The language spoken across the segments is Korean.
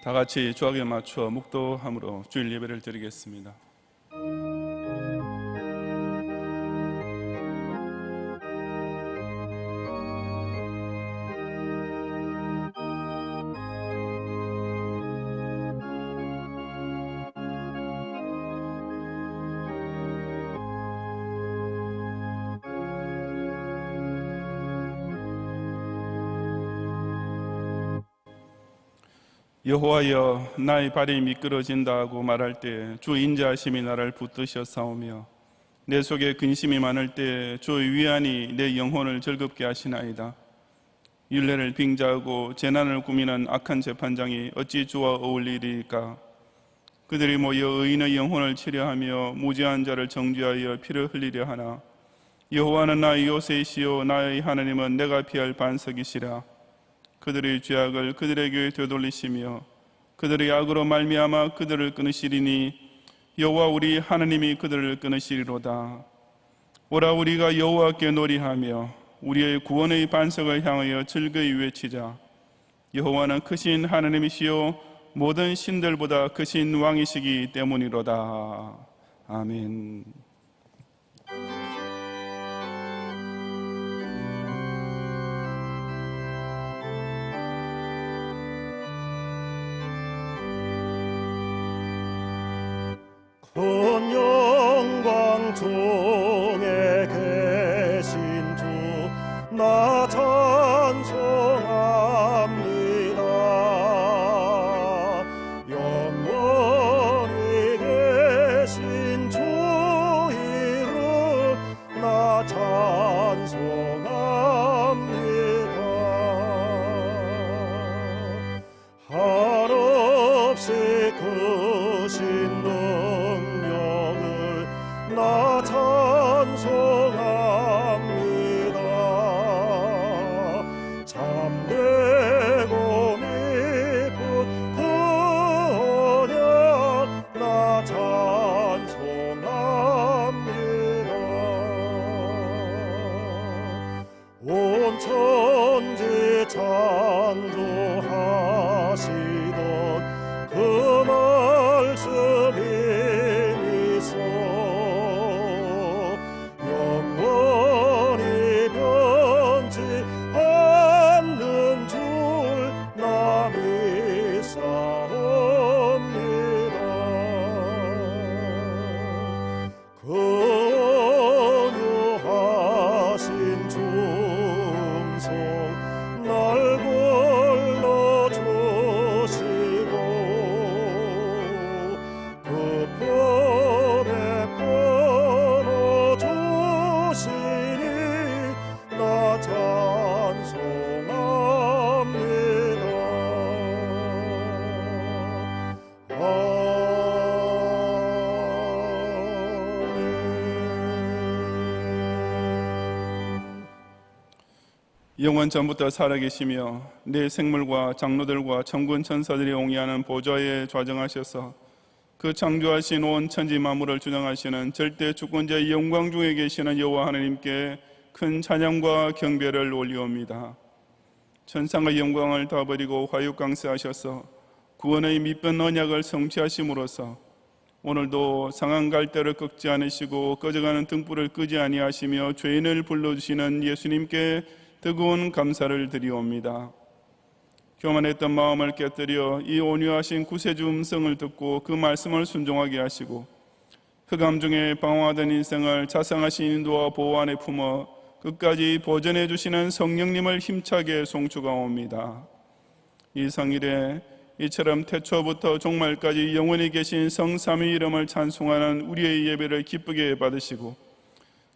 다 같이 주악에 맞춰 묵도함으로 주일 예배를 드리겠습니다. 여호와여, 나의 발이 미끄러진다 하고 말할 때 주 인자하심이 나를 붙드셨사오며 내 속에 근심이 많을 때 주의 위안이 내 영혼을 즐겁게 하시나이다. 율례를 빙자하고 재난을 꾸미는 악한 재판장이 어찌 주와 어울리리까? 그들이 모여 의인의 영혼을 치려하며 무죄한 자를 정죄하여 피를 흘리려 하나, 여호와는 나의 요새이시요 나의 하나님은 내가 피할 반석이시라. 그들의 죄악을 그들에게 되돌리시며 그들의 악으로 말미암아 그들을 끊으시리니 여호와 우리 하나님이 그들을 끊으시리로다. 오라, 우리가 여호와께 놀이하며 우리의 구원의 반석을 향하여 즐거이 외치자. 여호와는 크신 하나님이시요 모든 신들보다 크신 왕이시기 때문이로다. 아멘. 큰 영광 중에 계신 주 나 찬송합니다. 영원히 계신 주 이름 나 찬송합니다. 한없이 크신 나 찬송합니다. 참되고 미쁜 그 언약 나 찬송합니다. 온 천지 창조하시던 그 말씀이 영원 전부터 살아계시며 내 생물과 장로들과 천군 천사들이 옹이하는 보좌에 좌정하셔서 그 창조하신 온 천지 만물을 주장하시는 절대 주권자의 영광 중에 계시는 여호와 하나님께 큰 찬양과 경배를 올리옵니다. 천상의 영광을 다 버리고 화육강세하셔서 구원의 미쁜 언약을 성취하심으로써 오늘도 상한 갈대를 꺾지 않으시고 꺼져가는 등불을 끄지 아니하시며 죄인을 불러주시는 예수님께 뜨거운 감사를 드리옵니다. 교만했던 마음을 깨뜨려 이 온유하신 구세주 음성을 듣고 그 말씀을 순종하게 하시고 흑암 중에 방황하던 인생을 자상하신 인도와 보호 안에 품어 끝까지 보전해 주시는 성령님을 힘차게 송축하옵니다. 이 성일에 이처럼 태초부터 종말까지 영원히 계신 성삼위 이름을 찬송하는 우리의 예배를 기쁘게 받으시고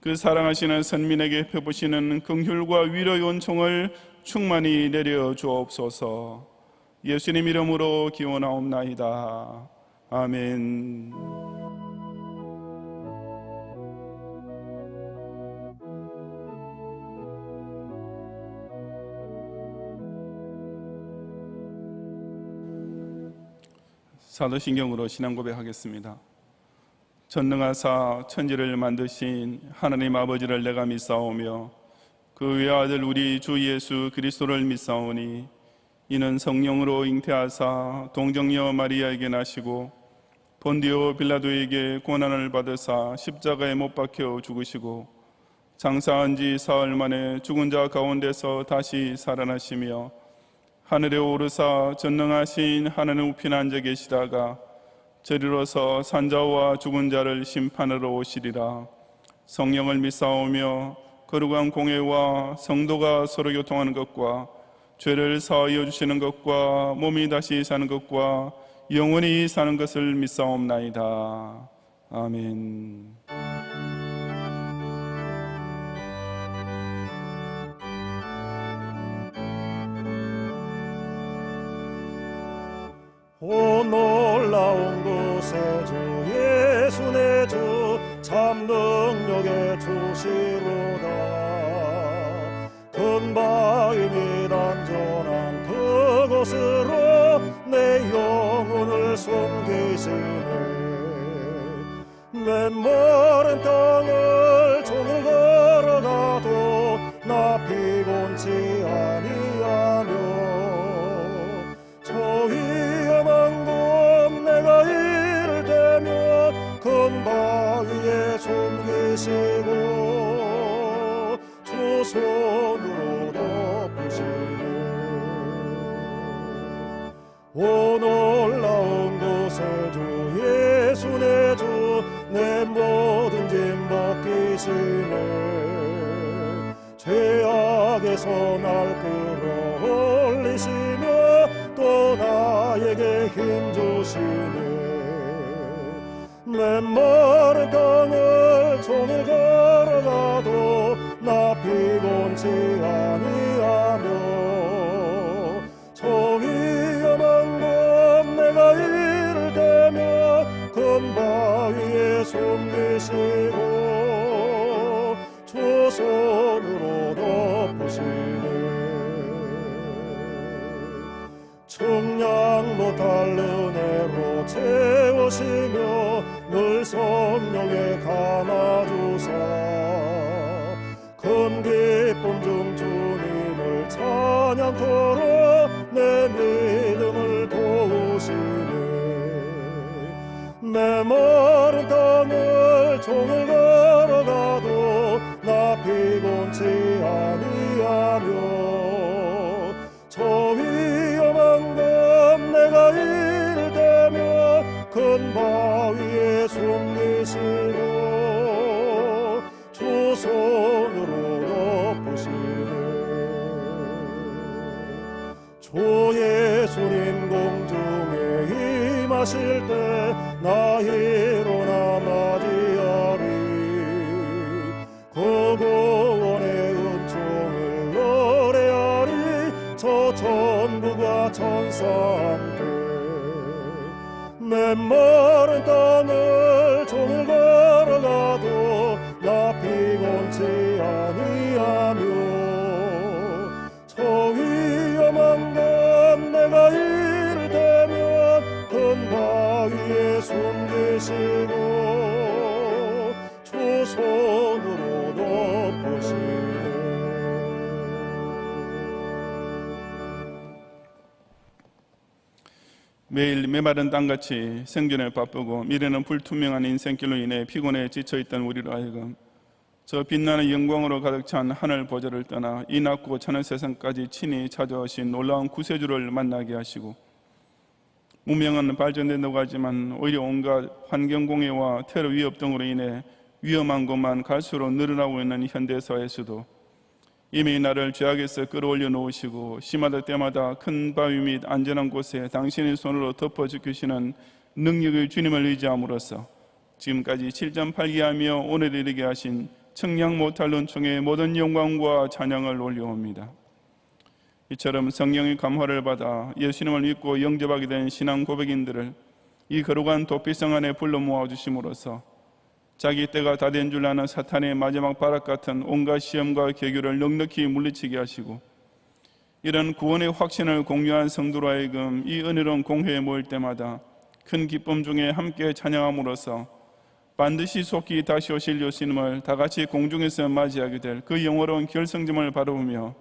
그 사랑하시는 선민에게 베푸시는 긍휼과 위로의 은총을 충만히 내려 주옵소서. 예수님 이름으로 기원하옵나이다. 아멘. 사도신경으로 신앙 고백하겠습니다. 전능하사 천지를 만드신 하나님 아버지를 내가 믿사오며 그 외아들 우리 주 예수 그리스도를 믿사오니 이는 성령으로 잉태하사 동정녀 마리아에게 나시고 본디오 빌라도에게 고난을 받으사 십자가에 못 박혀 죽으시고 장사한 지 사흘 만에 죽은 자 가운데서 다시 살아나시며 하늘에 오르사 전능하신 하나님 우편에 앉아 계시다가 저리로서 산자와 죽은 자를 심판하러 오시리라. 성령을 믿사오며 거룩한 공회와 성도가 서로 교통하는 것과 죄를 사하여 주시는 것과 몸이 다시 사는 것과 영원히 사는 것을 믿사옵나이다. 아멘. 오 놀라운 곳에 주 예수 내 주 참 능력의 주시로다. 근바위 및 안전한 그곳으로 내 영혼을 숨기시네. 맨마른 땅을 종일 걸어가도 나 피곤치 아니하며 저 위험한 곳 내가 이를 대면 금바위에 숨기시고 주 손으로 덮으시네. 오 놀라운 곳에 주 예수 내 주 내 모든 짐 벗기시네. 죄악에서 날 끌어올리시며 또 나에게 힘 주시네. 맨마른 땅을 종일 걸어가도 나 피곤치 아니하며 저 위험한 곳 내가 이를 대면 금바위에 숨기시고 주 손으로 덮으시네. 청량 못할 은혜로 채우시며 늘 성령에 감아주사 큰 기쁨 중 주님을 찬양토록 내 믿음을 도우시네. 메마른 땅을 종일 걸어가도 나 피곤치 아니하며 저 위험한 곳 내가 이를 대면 큰 바위에 숨기시고 주 손으로 덮으시네. 주 예수님 공중에 임하실 때 나 일어나 맞이하리. 그 구원의 은총을 노래하리. 저 천부가 천사 함께 맨마른 땅을 종일 걸어가도 나 피곤치 아니하며 저 위험한 곳 내가 이를 대면 큰 바위에 숨기시고 주 손으로 덮으시네. 매일 메마른 땅같이 생존에 바쁘고 미래는 불투명한 인생길로 인해 피곤해 지쳐있던 우리로 하여금 저 빛나는 영광으로 가득 찬 하늘 보좌를 떠나 이 낮고 찬한 세상까지 친히 찾아오신 놀라운 구세주를 만나게 하시고 문명은 발전된다고 하지만 오히려 온갖 환경공해와 테러 위협 등으로 인해 위험한 곳만 갈수록 늘어나고 있는 현대사회에서도 이미 나를 죄악에서 끌어올려 놓으시고 심하다 때마다 큰 바위 및 안전한 곳에 당신의 손으로 덮어 지키시는 능력의 주님을 의지함으로써 지금까지 7.8기하며 오늘 이르게 하신 청량 못할 은총의 모든 영광과 찬양을 올려옵니다. 이처럼 성령의 감화를 받아 예수님을 믿고 영접하게 된 신앙 고백인들을 이 거룩한 도피성 안에 불러 모아주심으로써 자기 때가 다 된 줄 아는 사탄의 마지막 바락 같은 온갖 시험과 계교를 넉넉히 물리치게 하시고 이런 구원의 확신을 공유한 성도로 하여금 이 은혜로운 공회에 모일 때마다 큰 기쁨 중에 함께 찬양함으로써 반드시 속히 다시 오실 예수님을 다 같이 공중에서 맞이하게 될 그 영원로운 결성점을 바라보며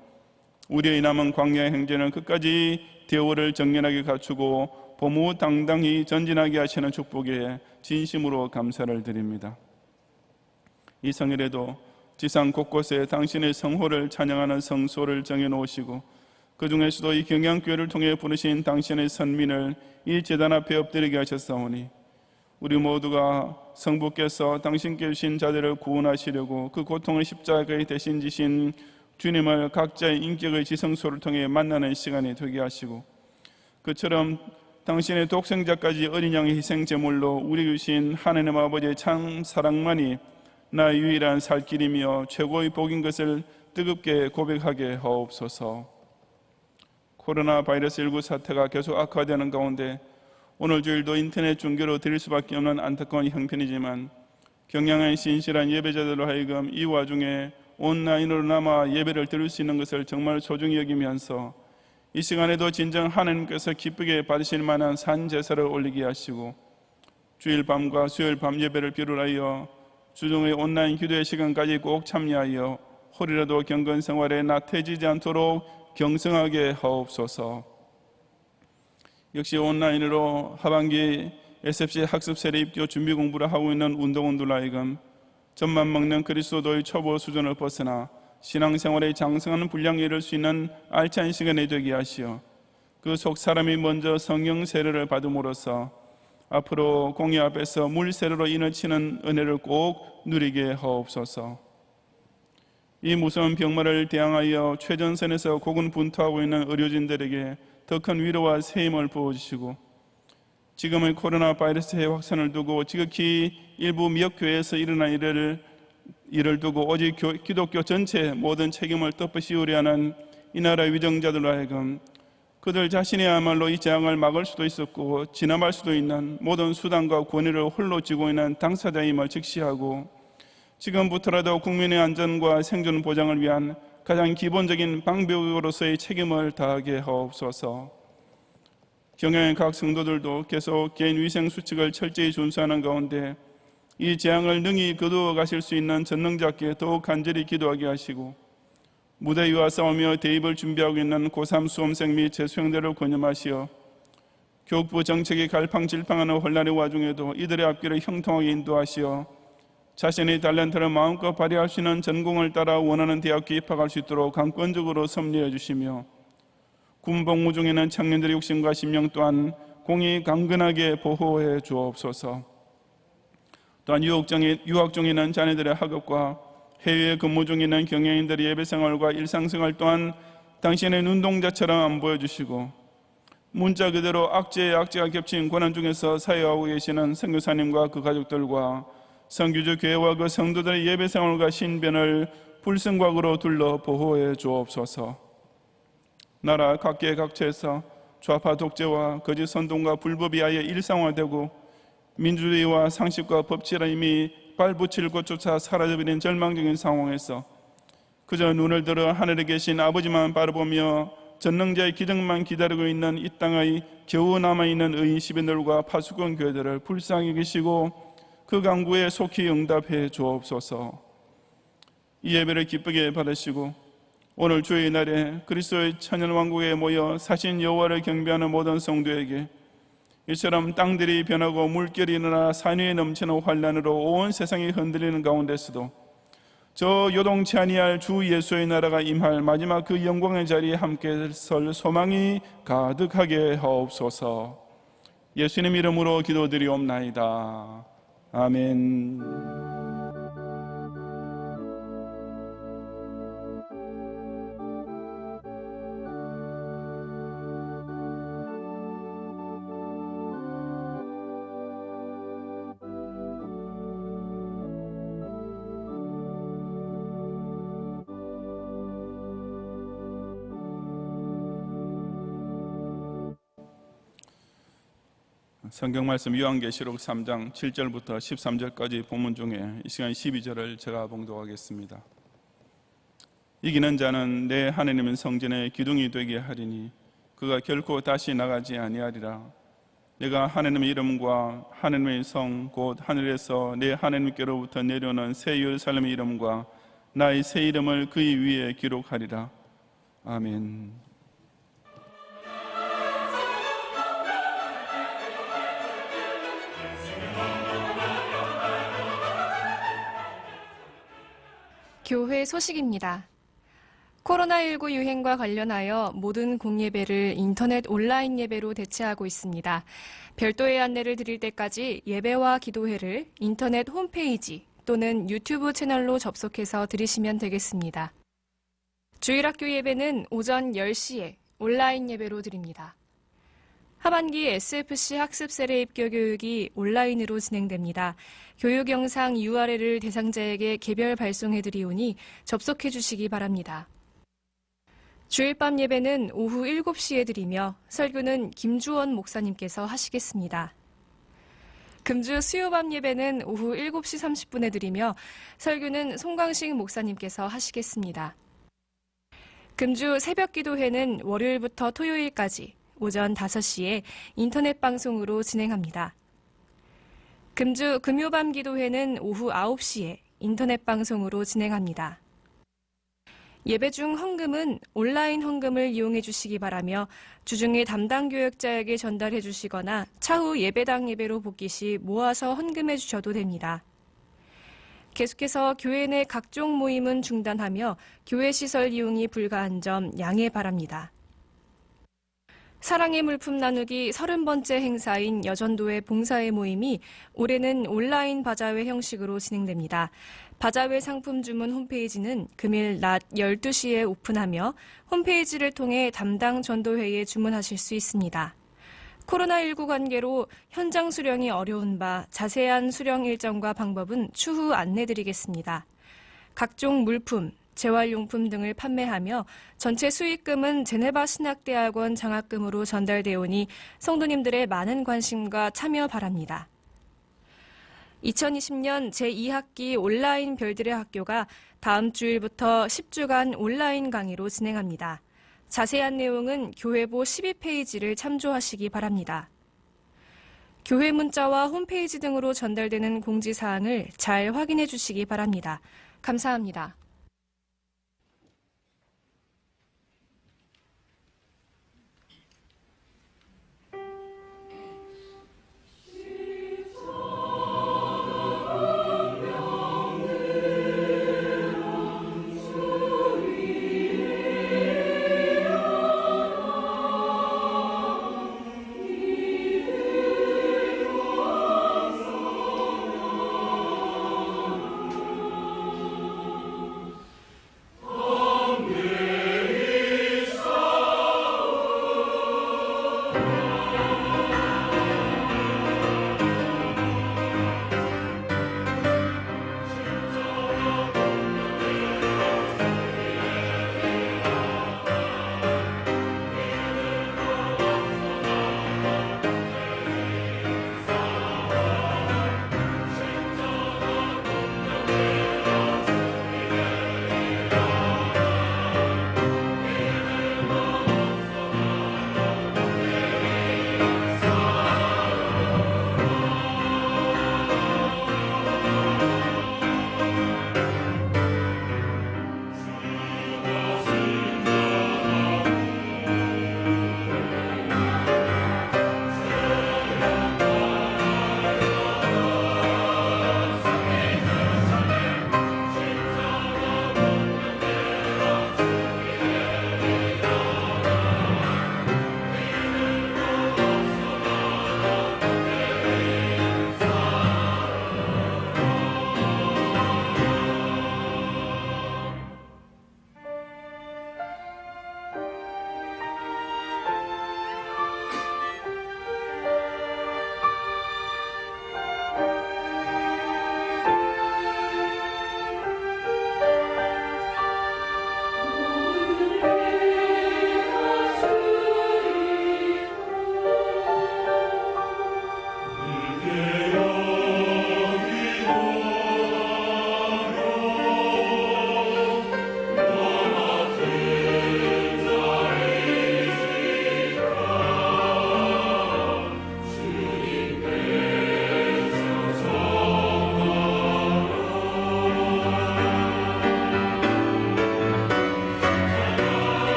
우리의 남은 광야의 행진을 끝까지 대오를 정연하게 갖추고 보무당당히 전진하게 하시는 축복에 진심으로 감사를 드립니다. 이 성일에도 지상 곳곳에 당신의 성호를 찬양하는 성소를 정해놓으시고 그 중에서도 이 경양교회를 통해 부르신 당신의 선민을 이 제단 앞에 엎드리게 하셨사오니 우리 모두가 성부께서 당신께 주신 자들을 구원하시려고 그 고통을 십자가에 대신 지신 주님을 각자의 인격의 지성소를 통해 만나는 시간이 되게 하시고 그처럼 당신의 독생자까지 어린 양의 희생제물로 우리 주신 하나님 아버지의 참 사랑만이 나의 유일한 살 길이며 최고의 복인 것을 뜨겁게 고백하게 하옵소서. 코로나 바이러스 19 사태가 계속 악화되는 가운데 오늘 주일도 인터넷 중계로 드릴 수밖에 없는 안타까운 형편이지만 경양의 신실한 예배자들로 하여금 이 와중에 온라인으로나마 예배를 드릴 수 있는 것을 정말 소중히 여기면서 이 시간에도 진정 하나님께서 기쁘게 받으실 만한 산 제사를 올리게 하시고 주일 밤과 수요일 밤 예배를 비롯하여 주중의 온라인 기도의 시간까지 꼭 참여하여 혹이라도 경건 생활에 나태해지지 않도록 경성하게 하옵소서. 역시 온라인으로 하반기 SFC 학습 세례 입교 준비 공부를 하고 있는 운동원들 하여금 젖만 먹는 그리스도의 초보 수준을 벗어나 신앙생활에 장성하는 분량에 이를 수 있는 알찬 시간이 되게 하시어 그 속 사람이 먼저 성령 세례를 받음으로써 앞으로 공의 앞에서 물 세례로 인을 치는 은혜를 꼭 누리게 하옵소서. 이 무서운 병마를 대항하여 최전선에서 고군분투하고 있는 의료진들에게 더 큰 위로와 세임을 부어주시고 지금의 코로나 바이러스의 확산을 두고 지극히 일부 미역교회에서 일어난 일을 두고 오직 기독교 전체 모든 책임을 덮어씌우려 하는 이 나라 위정자들로 하여금 그들 자신이야말로 이 재앙을 막을 수도 있었고 진압할 수도 있는 모든 수단과 권위를 홀로 쥐고 있는 당사자임을 직시하고 지금부터라도 국민의 안전과 생존 보장을 위한 가장 기본적인 방벽으로서의 책임을 다하게 하옵소서. 경영의 각 성도들도 계속 개인 위생 수칙을 철저히 준수하는 가운데 이 재앙을 능히 거두어 가실 수 있는 전능자께 더욱 간절히 기도하게 하시고 무대 위와 싸우며 대입을 준비하고 있는 고3 수험생 및 재수생들을 권념하시어 교육부 정책이 갈팡질팡하는 혼란의 와중에도 이들의 앞길을 형통하게 인도하시어 자신의 탤런트를 마음껏 발휘할 수 있는 전공을 따라 원하는 대학교에 입학할 수 있도록 강권적으로 섭리해 주시며 군복무 중에는 청년들의 욕심과 심령 또한 공히 강건하게 보호해 주옵소서. 또한 유학 중에 있는 자녀들의 학업과 해외에 근무 중에 있는 경영인들의 예배생활과 일상생활 또한 당신의 눈동자처럼 안 보여주시고 문자 그대로 악재에 악재가 겹친 고난 중에서 사역하고 계시는 선교사님과 그 가족들과 선교주 교회와 그 성도들의 예배생활과 신변을 불성곽으로 둘러 보호해 주옵소서. 나라 각계 각처에서 좌파 독재와 거짓 선동과 불법이 아예 일상화되고 민주주의와 상식과 법치라 이미 발붙일 곳조차 사라져버린 절망적인 상황에서 그저 눈을 들어 하늘에 계신 아버지만 바라보며 전능자의 기적만 기다리고 있는 이 땅의 겨우 남아있는 의인 시민들과 파수꾼 교회들을 불쌍히 계시고 그 간구에 속히 응답해 주옵소서. 이 예배를 기쁘게 받으시고 오늘 주의 날에 그리스도의 천연왕국에 모여 사신 여호와를 경배하는 모든 성도에게 이처럼 땅들이 변하고 물결이 일어나 산 위에 넘치는 환란으로 온 세상이 흔들리는 가운데서도 저 요동치 아니할 주 예수의 나라가 임할 마지막 그 영광의 자리에 함께 설 소망이 가득하게 하옵소서. 예수님 이름으로 기도드리옵나이다. 아멘. 성경 말씀 요한계시록 3장 7절부터 13절까지 본문 중에 이 시간 12절을 제가 봉독하겠습니다. 이기는 자는 내 하나님의 성전의 기둥이 되게 하리니 그가 결코 다시 나가지 아니하리라. 내가 하나님의 이름과 하나님의 성 곧 하늘에서 내 하나님께로부터 내려오는 새 예루살렘의 이름과 나의 새 이름을 그의 위에 기록하리라. 아멘. 교회 소식입니다. 코로나19 유행과 관련하여 모든 공예배를 인터넷 온라인 예배로 대체하고 있습니다. 별도의 안내를 드릴 때까지 예배와 기도회를 인터넷 홈페이지 또는 유튜브 채널로 접속해서 들으시면 되겠습니다. 주일학교 예배는 오전 10시에 온라인 예배로 드립니다. 하반기 SFC 학습 세례 입교 교육이 온라인으로 진행됩니다. 교육 영상 URL을 대상자에게 개별 발송해 드리오니 접속해 주시기 바랍니다. 주일 밤 예배는 오후 7시에 드리며 설교는 김주원 목사님께서 하시겠습니다. 금주 수요밤 예배는 오후 7시 30분에 드리며 설교는 송광식 목사님께서 하시겠습니다. 금주 새벽 기도회는 월요일부터 토요일까지 오전 5시에 인터넷 방송으로 진행합니다. 금주 금요밤 기도회는 오후 9시에 인터넷 방송으로 진행합니다. 예배 중 헌금은 온라인 헌금을 이용해 주시기 바라며 주중에 담당 교역자에게 전달해 주시거나 차후 예배당 예배로 복귀 시 모아서 헌금해 주셔도 됩니다. 계속해서 교회 내 각종 모임은 중단하며 교회 시설 이용이 불가한 점 양해 바랍니다. 사랑의 물품 나누기 30번째 행사인 여전도회 봉사회 모임이 올해는 온라인 바자회 형식으로 진행됩니다. 바자회 상품 주문 홈페이지는 금일 낮 12시에 오픈하며 홈페이지를 통해 담당 전도회에 주문하실 수 있습니다. 코로나19 관계로 현장 수령이 어려운 바 자세한 수령 일정과 방법은 추후 안내드리겠습니다. 각종 물품, 재활용품 등을 판매하며 전체 수익금은 제네바 신학대학원 장학금으로 전달되오니 성도님들의 많은 관심과 참여 바랍니다. 2020년 제2학기 온라인 별들의 학교가 다음 주일부터 10주간 온라인 강의로 진행합니다. 자세한 내용은 교회보 12페이지를 참조하시기 바랍니다. 교회 문자와 홈페이지 등으로 전달되는 공지사항을 잘 확인해 주시기 바랍니다. 감사합니다.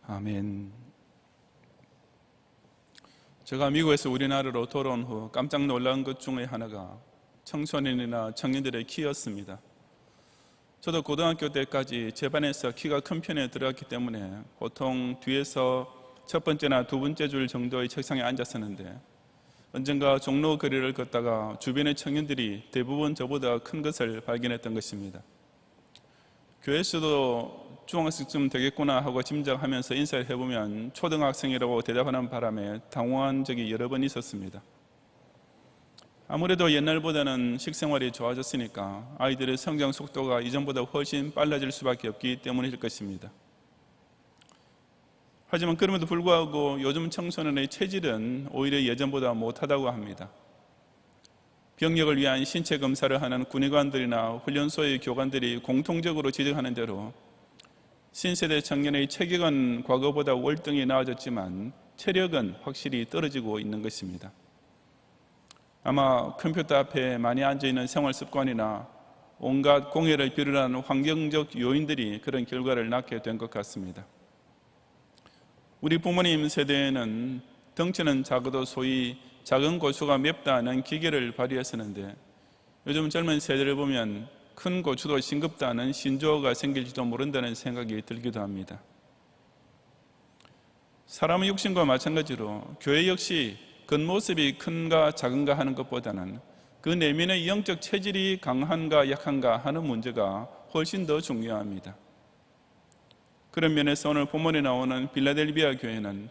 아멘. 제가 미국에서 우리나라로 돌아온 후 깜짝 놀란 것 중에 하나가 청소년이나 청년들의 키였습니다. 저도 고등학교 때까지 제 반에서 키가 큰 편에 들어갔기 때문에 보통 뒤에서 첫 번째나 두 번째 줄 정도의 책상에 앉았었는데, 언젠가 종로 거리를 걷다가 주변의 청년들이 대부분 저보다 큰 것을 발견했던 것입니다. 교회에서도 중학생쯤 되겠구나 하고 짐작하면서 인사를 해보면 초등학생이라고 대답하는 바람에 당황한 적이 여러 번 있었습니다. 아무래도 옛날보다는 식생활이 좋아졌으니까 아이들의 성장 속도가 이전보다 훨씬 빨라질 수밖에 없기 때문일 것입니다. 하지만 그럼에도 불구하고 요즘 청소년의 체질은 오히려 예전보다 못하다고 합니다. 병력을 위한 신체 검사를 하는 군의관들이나 훈련소의 교관들이 공통적으로 지적하는 대로 신세대 청년의 체격은 과거보다 월등히 나아졌지만 체력은 확실히 떨어지고 있는 것입니다. 아마 컴퓨터 앞에 많이 앉아있는 생활 습관이나 온갖 공해를 비롯한 환경적 요인들이 그런 결과를 낳게 된 것 같습니다. 우리 부모님 세대에는 덩치는 작아도 소위 작은 고추가 맵다는 기계를 발휘했었는데, 요즘 젊은 세대를 보면 큰 고추도 싱겁다는 신조어가 생길지도 모른다는 생각이 들기도 합니다. 사람의 육신과 마찬가지로 교회 역시 겉모습이 큰가 작은가 하는 것보다는 그 내면의 영적 체질이 강한가 약한가 하는 문제가 훨씬 더 중요합니다. 그런 면에서 오늘 본문에 나오는 빌라델비아 교회는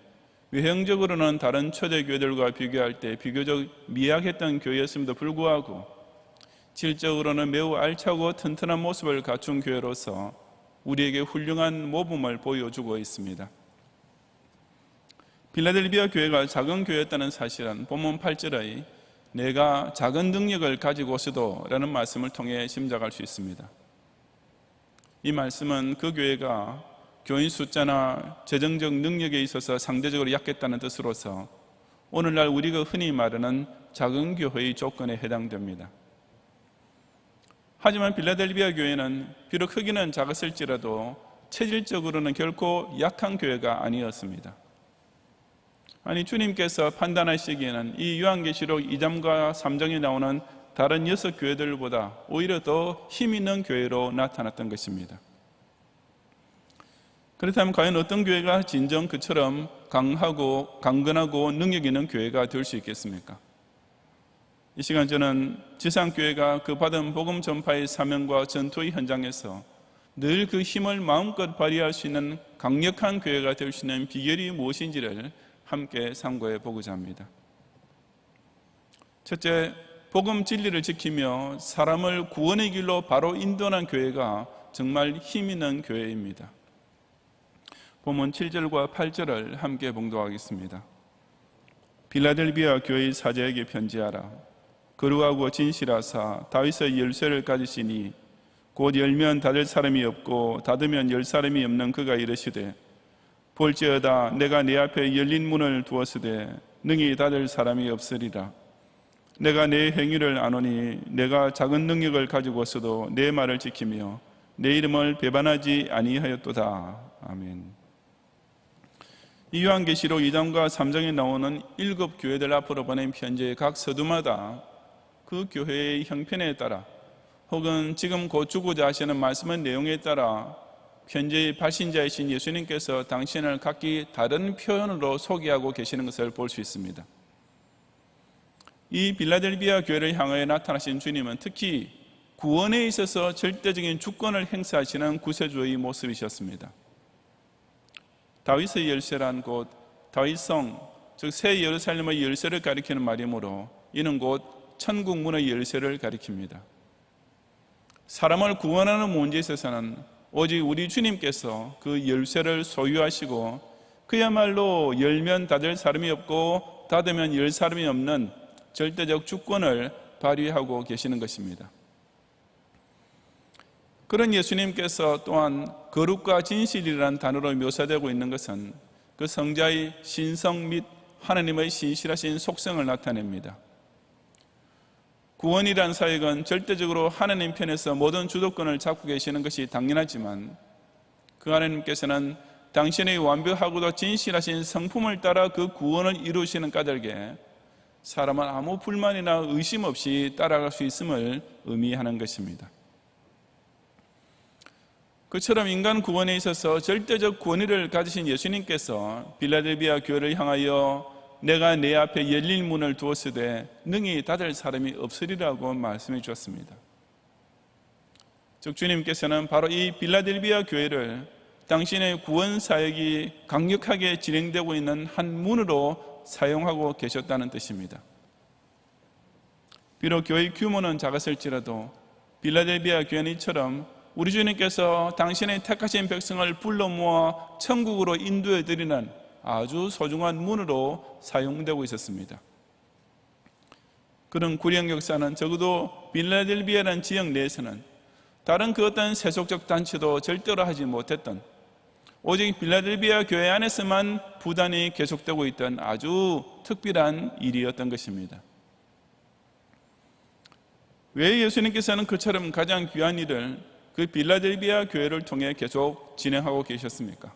외형적으로는 다른 초대교회들과 비교할 때 비교적 미약했던 교회였음에도 불구하고 질적으로는 매우 알차고 튼튼한 모습을 갖춘 교회로서 우리에게 훌륭한 모범을 보여주고 있습니다. 빌라델비아 교회가 작은 교회였다는 사실은 본문 8절의 내가 작은 능력을 가지고서도 라는 말씀을 통해 짐작할 수 있습니다. 이 말씀은 그 교회가 교인 숫자나 재정적 능력에 있어서 상대적으로 약했다는 뜻으로서 오늘날 우리가 흔히 말하는 작은 교회의 조건에 해당됩니다. 하지만 빌라델비아 교회는 비록 크기는 작았을지라도 체질적으로는 결코 약한 교회가 아니었습니다. 아니, 주님께서 판단하시기에는 이 요한계시록 2장과 3장에 나오는 다른 6교회들보다 오히려 더 힘 있는 교회로 나타났던 것입니다. 그렇다면 과연 어떤 교회가 진정 그처럼 강하고 강건하고 능력 있는 교회가 될 수 있겠습니까? 이 시간 저는 지상교회가 그 받은 복음 전파의 사명과 전투의 현장에서 늘 그 힘을 마음껏 발휘할 수 있는 강력한 교회가 될 수 있는 비결이 무엇인지를 함께 상고해 보고자 합니다. 첫째, 복음 진리를 지키며 사람을 구원의 길로 바로 인도하는 교회가 정말 힘 있는 교회입니다. 본문 7절과 8절을 함께 봉독하겠습니다. 빌라델비아 교회의 사제에게 편지하라. 거룩하고 진실하사 다윗의 열쇠를 가지시니 곧 열면 닫을 사람이 없고 닫으면 열 사람이 없는 그가 이르시되 볼지어다 내가 내 앞에 열린 문을 두었으되 능히 닫을 사람이 없으리라. 내가 내 행위를 아노니 내가 작은 능력을 가지고서도 내 말을 지키며 내 이름을 배반하지 아니하였도다. 아멘. 이 요한계시록 2장과 3장에 나오는 7교회들 앞으로 보낸 편지의 각 서두마다 그 교회의 형편에 따라 혹은 지금 곧 주고자 하시는 말씀의 내용에 따라 편지의 발신자이신 예수님께서 당신을 각기 다른 표현으로 소개하고 계시는 것을 볼 수 있습니다. 이 빌라델비아 교회를 향하여 나타나신 주님은 특히 구원에 있어서 절대적인 주권을 행사하시는 구세주의 모습이셨습니다. 다윗의 열쇠란 곧 다윗성, 즉 새 예루살렘의 열쇠를 가리키는 말이므로 이는 곧 천국 문의 열쇠를 가리킵니다. 사람을 구원하는 문제에 있어서는 오직 우리 주님께서 그 열쇠를 소유하시고 그야말로 열면 닫을 사람이 없고 닫으면 열 사람이 없는 절대적 주권을 발휘하고 계시는 것입니다. 그런 예수님께서 또한 거룩과 진실이라는 단어로 묘사되고 있는 것은 그 성자의 신성 및 하나님의 신실하신 속성을 나타냅니다. 구원이란 사역은 절대적으로 하나님 편에서 모든 주도권을 잡고 계시는 것이 당연하지만 그 하나님께서는 당신의 완벽하고도 진실하신 성품을 따라 그 구원을 이루시는 까닭에 사람은 아무 불만이나 의심 없이 따라갈 수 있음을 의미하는 것입니다. 그처럼 인간 구원에 있어서 절대적 권위를 가지신 예수님께서 빌라델비아 교회를 향하여 내가 내 앞에 열릴 문을 두었으되 능히 닫을 사람이 없으리라고 말씀해 주었습니다. 즉 주님께서는 바로 이 빌라델비아 교회를 당신의 구원 사역이 강력하게 진행되고 있는 한 문으로 사용하고 계셨다는 뜻입니다. 비록 교회의 규모는 작았을지라도 빌라델비아 교회는 이처럼 우리 주님께서 당신의 택하신 백성을 불러 모아 천국으로 인도해 드리는 아주 소중한 문으로 사용되고 있었습니다. 그런 구령 역사는 적어도 빌라델비아라는 지역 내에서는 다른 그 어떤 세속적 단체도 절대로 하지 못했던, 오직 빌라델비아 교회 안에서만 부단히 계속되고 있던 아주 특별한 일이었던 것입니다. 왜 예수님께서는 그처럼 가장 귀한 일을 그 빌라델비아 교회를 통해 계속 진행하고 계셨습니까?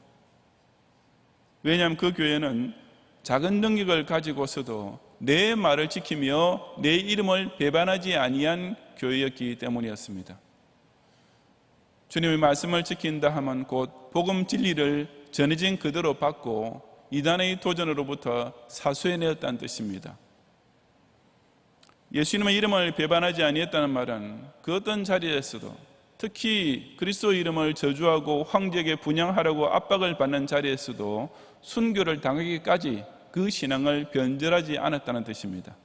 왜냐하면 그 교회는 작은 능력을 가지고서도 내 말을 지키며 내 이름을 배반하지 아니한 교회였기 때문이었습니다. 주님의 말씀을 지킨다 하면 곧 복음 진리를 전해진 그대로 받고 이단의 도전으로부터 사수해내었다는 뜻입니다. 예수님의 이름을 배반하지 아니했다는 말은 그 어떤 자리에서도, 특히 그리스도 이름을 저주하고 황제에게 분양하라고 압박을 받는 자리에서도 순교를 당하기까지 그 신앙을 변절하지 않았다는 뜻입니다.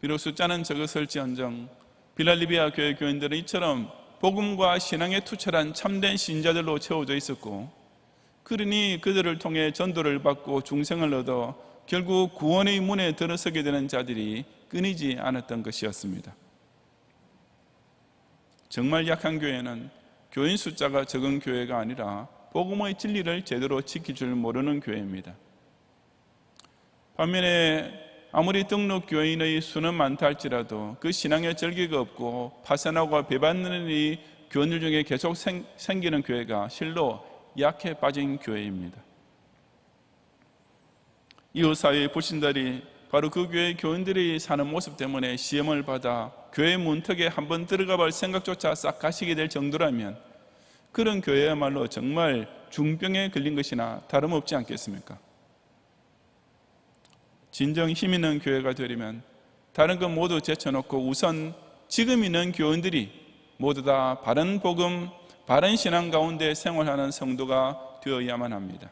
비록 숫자는 적었을지언정 빌라델비아 교회 교인들은 이처럼 복음과 신앙에 투철한 참된 신자들로 채워져 있었고, 그러니 그들을 통해 전도를 받고 중생을 얻어 결국 구원의 문에 들어서게 되는 자들이 끊이지 않았던 것이었습니다. 정말 약한 교회는 교인 숫자가 적은 교회가 아니라 복음의 진리를 제대로 지킬 줄 모르는 교회입니다. 반면에 아무리 등록 교인의 수는 많다 할지라도 그 신앙의 절기가 없고 파산하고 배반하는 일이 교인들 중에 계속 생기는 교회가 실로 약해 빠진 교회입니다. 이웃사회의 불신자들이 바로 그 교회의 교인들이 사는 모습 때문에 시험을 받아 교회 문턱에 한번 들어가 볼 생각조차 싹 가시게 될 정도라면 그런 교회야말로 정말 중병에 걸린 것이나 다름없지 않겠습니까? 진정 힘 있는 교회가 되려면 다른 것 모두 제쳐놓고 우선 지금 있는 교인들이 모두 다 바른 복음, 바른 신앙 가운데 생활하는 성도가 되어야만 합니다.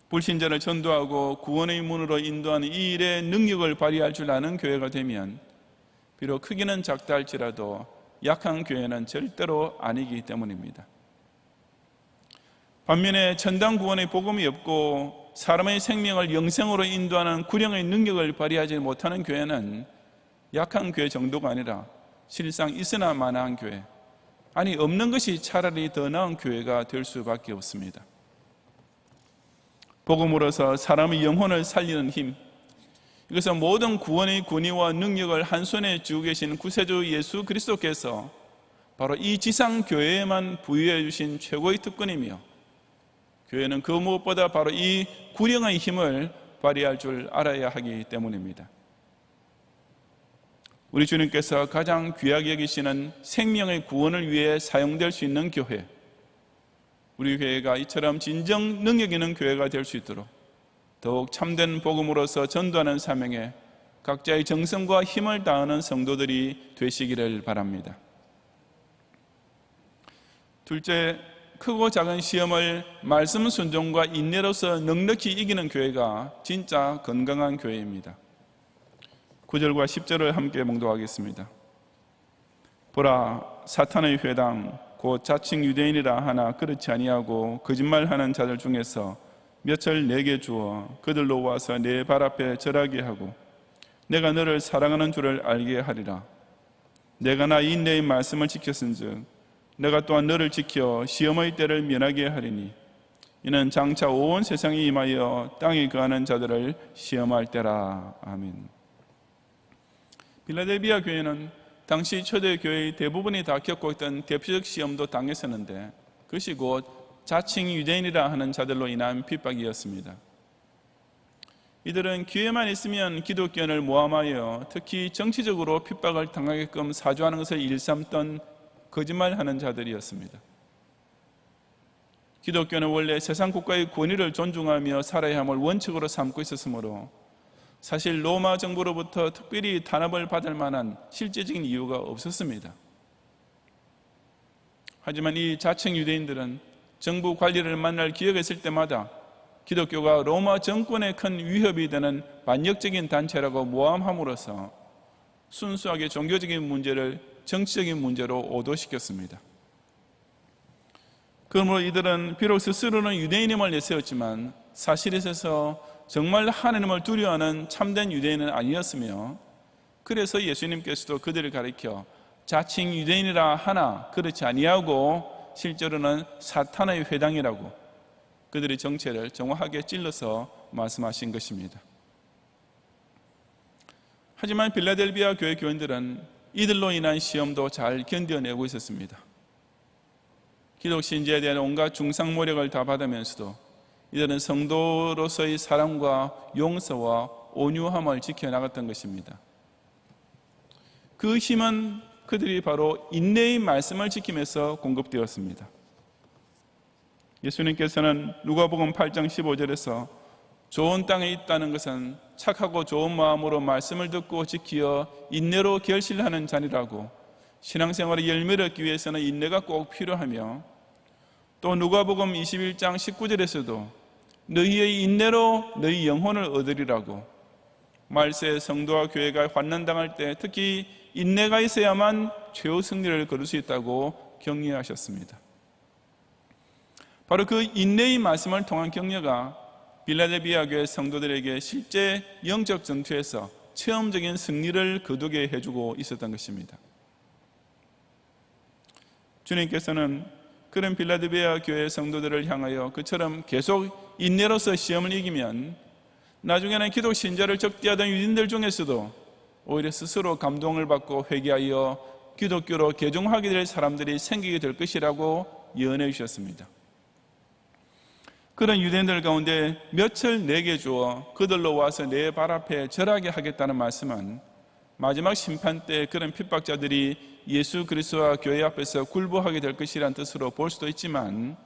불신자를 전도하고 구원의 문으로 인도하는 이 일에 능력을 발휘할 줄 아는 교회가 되면 비록 크기는 작다 할지라도 약한 교회는 절대로 아니기 때문입니다. 반면에 천당 구원의 복음이 없고 사람의 생명을 영생으로 인도하는 구령의 능력을 발휘하지 못하는 교회는 약한 교회 정도가 아니라 실상 있으나 마나한 교회, 아니 없는 것이 차라리 더 나은 교회가 될 수밖에 없습니다. 복음으로서 사람의 영혼을 살리는 힘, 이것은 모든 구원의 권위와 능력을 한 손에 쥐고 계신 구세주 예수 그리스도께서 바로 이 지상 교회에만 부여해 주신 최고의 특권이며, 교회는 그 무엇보다 바로 이 구령의 힘을 발휘할 줄 알아야 하기 때문입니다. 우리 주님께서 가장 귀하게 여기시는 생명의 구원을 위해 사용될 수 있는 교회, 우리 교회가 이처럼 진정 능력 있는 교회가 될 수 있도록 더욱 참된 복음으로서 전도하는 사명에 각자의 정성과 힘을 다하는 성도들이 되시기를 바랍니다. 둘째, 크고 작은 시험을 말씀 순종과 인내로서 넉넉히 이기는 교회가 진짜 건강한 교회입니다. 9절과 10절을 함께 봉독하겠습니다. 보라, 사탄의 회당 곧 자칭 유대인이라 하나 그렇지 아니하고 거짓말하는 자들 중에서 몇을 내게 주어 그들로 와서 내 발 앞에 절하게 하고 내가 너를 사랑하는 줄을 알게 하리라. 내가 나 인내의 말씀을 지켰은즉 내가 또한 너를 지켜 시험의 때를 면하게 하리니 이는 장차 온 세상에 임하여 땅에 거하는 자들을 시험할 때라. 아멘. 빌라델비아 교회는 당시 초대교회의 대부분이 다 겪고 있던 대표적 시험도 당했었는데 그것이 곧 자칭 유대인이라 하는 자들로 인한 핍박이었습니다. 이들은 기회만 있으면 기독교인을 모함하여 특히 정치적으로 핍박을 당하게끔 사주하는 것을 일삼던 거짓말하는 자들이었습니다. 기독교는 원래 세상 국가의 권위를 존중하며 살아야 함을 원칙으로 삼고 있었으므로 사실 로마 정부로부터 특별히 탄압을 받을 만한 실제적인 이유가 없었습니다. 하지만 이 자칭 유대인들은 정부 관리를 만날 기회가 있을 때마다 기독교가 로마 정권에 큰 위협이 되는 반역적인 단체라고 모함함으로써 순수하게 종교적인 문제를 정치적인 문제로 오도시켰습니다. 그러므로 이들은 비록 스스로는 유대인임을 내세웠지만 사실에 있어서 정말 하나님을 두려워하는 참된 유대인은 아니었으며, 그래서 예수님께서도 그들을 가리켜 자칭 유대인이라 하나 그렇지 아니하고 실제로는 사탄의 회당이라고 그들의 정체를 정확하게 찔러서 말씀하신 것입니다. 하지만 빌라델비아 교회 교인들은 이들로 인한 시험도 잘 견뎌내고 있었습니다. 기독 신자에 대한 온갖 중상모략을 다 받으면서도 이들은 성도로서의 사랑과 용서와 온유함을 지켜나갔던 것입니다. 그 힘은 그들이 바로 인내의 말씀을 지키면서 공급되었습니다. 예수님께서는 누가복음 8장 15절에서 좋은 땅에 있다는 것은 착하고 좋은 마음으로 말씀을 듣고 지키어 인내로 결실하는 자니라고, 신앙생활의 열매를 얻기 위해서는 인내가 꼭 필요하며, 또 누가복음 21장 19절에서도 너희의 인내로 너희 영혼을 얻으리라고, 말세 성도와 교회가 환난당할 때 특히 인내가 있어야만 최후 승리를 거둘 수 있다고 격려하셨습니다. 바로 그 인내의 말씀을 통한 격려가 빌라델비아 교회 성도들에게 실제 영적 전투에서 체험적인 승리를 거두게 해주고 있었던 것입니다. 주님께서는 그런 빌라델비아 교회 성도들을 향하여 그처럼 계속 인내로서 시험을 이기면 나중에는 기독 신자를 적대하던 유대인들 중에서도 오히려 스스로 감동을 받고 회개하여 기독교로 개종하게 될 사람들이 생기게 될 것이라고 예언해 주셨습니다. 그런 유대인들 가운데 몇을 내게 주어 그들로 와서 내 발 앞에 절하게 하겠다는 말씀은 마지막 심판 때 그런 핍박자들이 예수 그리스도와 교회 앞에서 굴복하게 될 것이라는 뜻으로 볼 수도 있지만,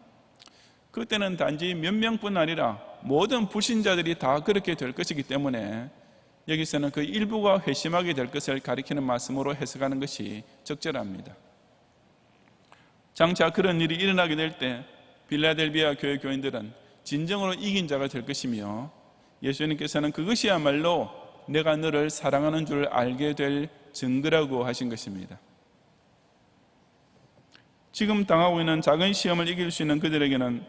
그때는 단지 몇 명뿐 아니라 모든 불신자들이 다 그렇게 될 것이기 때문에 여기서는 그 일부가 회심하게 될 것을 가리키는 말씀으로 해석하는 것이 적절합니다. 장차 그런 일이 일어나게 될 때 빌라델비아 교회 교인들은 진정으로 이긴 자가 될 것이며, 예수님께서는 그것이야말로 내가 너를 사랑하는 줄 알게 될 증거라고 하신 것입니다. 지금 당하고 있는 작은 시험을 이길 수 있는 그들에게는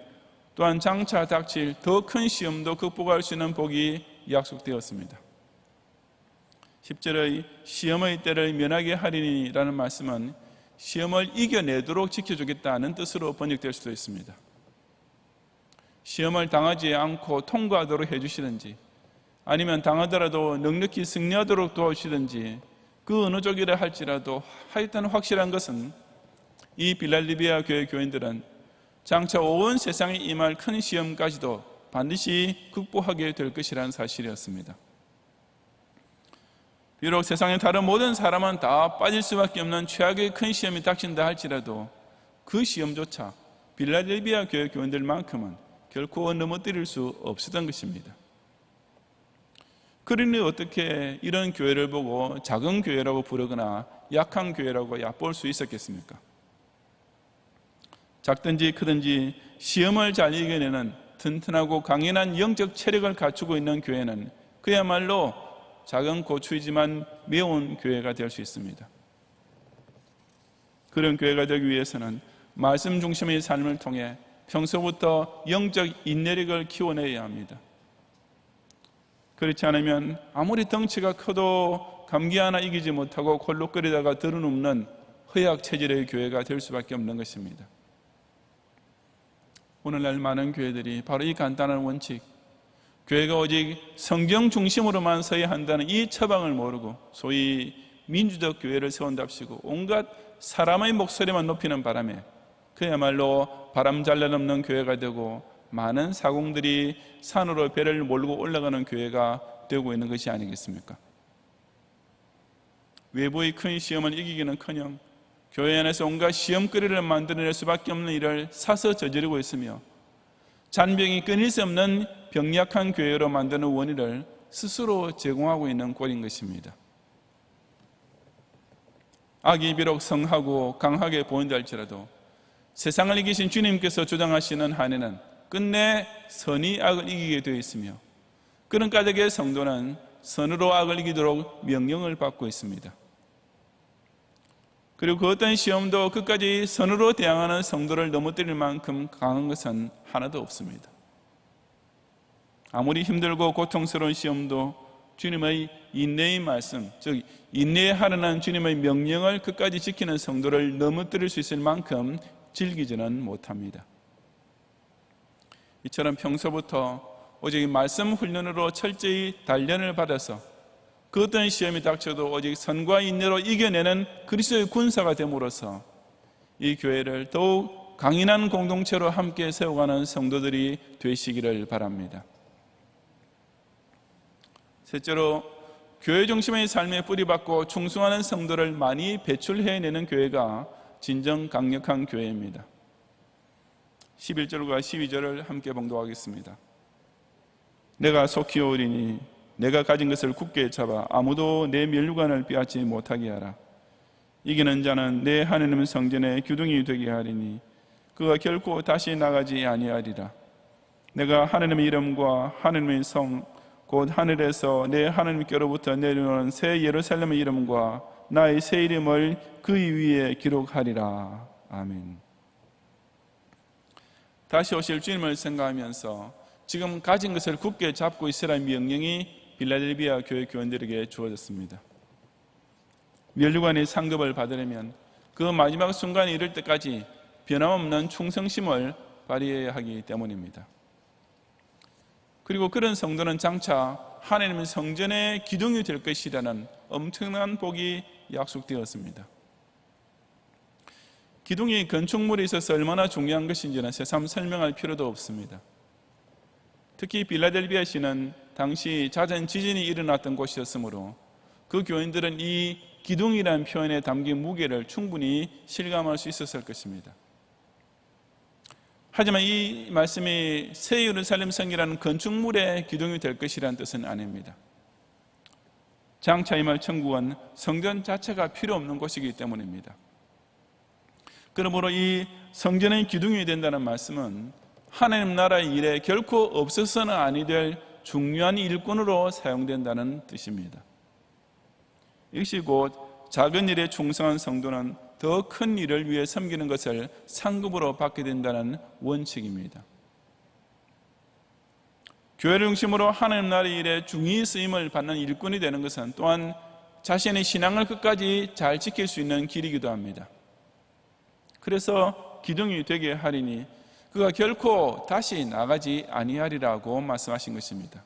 또한 장차 닥칠 더 큰 시험도 극복할 수 있는 복이 약속되었습니다. 10절의 시험의 때를 면하게 하리니라는 말씀은 시험을 이겨내도록 지켜주겠다는 뜻으로 번역될 수도 있습니다. 시험을 당하지 않고 통과하도록 해주시든지, 아니면 당하더라도 넉넉히 승리하도록 도와주시든지, 그 어느 쪽이라 할지라도 하여튼 확실한 것은 이 빌라델비아 교회 교인들은 장차 온 세상에 임할 큰 시험까지도 반드시 극복하게 될 것이라는 사실이었습니다. 비록 세상의 다른 모든 사람은 다 빠질 수밖에 없는 최악의 큰 시험이 닥친다 할지라도 그 시험조차 빌라델비아 교회 교인들만큼은 결코 넘어뜨릴 수 없었던 것입니다. 그러니 어떻게 이런 교회를 보고 작은 교회라고 부르거나 약한 교회라고 얕볼 수 있었겠습니까? 작든지 크든지 시험을 잘 이겨내는 튼튼하고 강인한 영적 체력을 갖추고 있는 교회는 그야말로 작은 고추이지만 매운 교회가 될 수 있습니다. 그런 교회가 되기 위해서는 말씀 중심의 삶을 통해 평소부터 영적 인내력을 키워내야 합니다. 그렇지 않으면 아무리 덩치가 커도 감기 하나 이기지 못하고 콜록거리다가 들어눕는 허약 체질의 교회가 될 수밖에 없는 것입니다. 오늘날 많은 교회들이 바로 이 간단한 원칙, 교회가 오직 성경 중심으로만 서야 한다는 이 처방을 모르고 소위 민주적 교회를 세운답시고 온갖 사람의 목소리만 높이는 바람에 그야말로 바람 잘라 넘는 교회가 되고 많은 사공들이 산으로 배를 몰고 올라가는 교회가 되고 있는 것이 아니겠습니까? 외부의 큰 시험을 이기기는커녕 교회 안에서 온갖 시험거리를 만들어낼 수밖에 없는 일을 사서 저지르고 있으며 잔병이 끊일 수 없는 병약한 교회로 만드는 원인을 스스로 제공하고 있는 꼴인 것입니다. 악이 비록 성하고 강하게 보인다 할지라도 세상을 이기신 주님께서 주장하시는 한에는 끝내 선이 악을 이기게 되어 있으며 그런 까닭에 성도는 선으로 악을 이기도록 명령을 받고 있습니다. 그리고 그 어떤 시험도 끝까지 선으로 대항하는 성도를 넘어뜨릴 만큼 강한 것은 하나도 없습니다. 아무리 힘들고 고통스러운 시험도 주님의 인내의 말씀, 즉 인내하라는 주님의 명령을 끝까지 지키는 성도를 넘어뜨릴 수 있을 만큼 즐기지는 못합니다. 이처럼 평소부터 오직 말씀 훈련으로 철저히 단련을 받아서 그 어떤 시험이 닥쳐도 오직 선과 인내로 이겨내는 그리스도의 군사가 됨으로써 이 교회를 더욱 강인한 공동체로 함께 세워가는 성도들이 되시기를 바랍니다. 셋째로, 교회 중심의 삶에 뿌리박고 충성하는 성도를 많이 배출해내는 교회가 진정 강력한 교회입니다. 11절과 12절을 함께 봉독하겠습니다. 내가 속히 오리니 내가 가진 것을 굳게 잡아 아무도 내 면류관을 빼앗지 못하게 하라. 이기는 자는 내 하나님 성전의 기둥이 되게 하리니 그가 결코 다시 나가지 아니하리라. 내가 하나님의 이름과 하나님의 성 곧 하늘에서 내 하나님께로부터 내려오는 새 예루살렘의 이름과 나의 새 이름을 그 위에 기록하리라. 아멘. 다시 오실 주님을 생각하면서 지금 가진 것을 굳게 잡고 있으라는 명령이 빌라델비아 교회 교원들에게 주어졌습니다. 면류관의 상급을 받으려면 그 마지막 순간에 이를 때까지 변함없는 충성심을 발휘해야 하기 때문입니다. 그리고 그런 성도는 장차 하나님의 성전의 기둥이 될 것이라는 엄청난 복이 약속되었습니다. 기둥이 건축물에 있어서 얼마나 중요한 것인지는 새삼 설명할 필요도 없습니다. 특히 빌라델비아시는 당시 잦은 지진이 일어났던 곳이었으므로 그 교인들은 이 기둥이라는 표현에 담긴 무게를 충분히 실감할 수 있었을 것입니다. 하지만 이 말씀이 새 예루살렘 성이라는 건축물의 기둥이 될 것이라는 뜻은 아닙니다. 장차 임할 천국은 성전 자체가 필요 없는 곳이기 때문입니다. 그러므로 이 성전의 기둥이 된다는 말씀은 하나님 나라의 일에 결코 없어서는 아니 될 중요한 일꾼으로 사용된다는 뜻입니다. 이것이 곧 작은 일에 충성한 성도는 더 큰 일을 위해 섬기는 것을 상급으로 받게 된다는 원칙입니다. 교회를 중심으로 하나님 나라의 일에 중히 쓰임을 받는 일꾼이 되는 것은 또한 자신의 신앙을 끝까지 잘 지킬 수 있는 길이기도 합니다. 그래서 기둥이 되게 하리니 그가 결코 다시 나가지 아니하리라고 말씀하신 것입니다.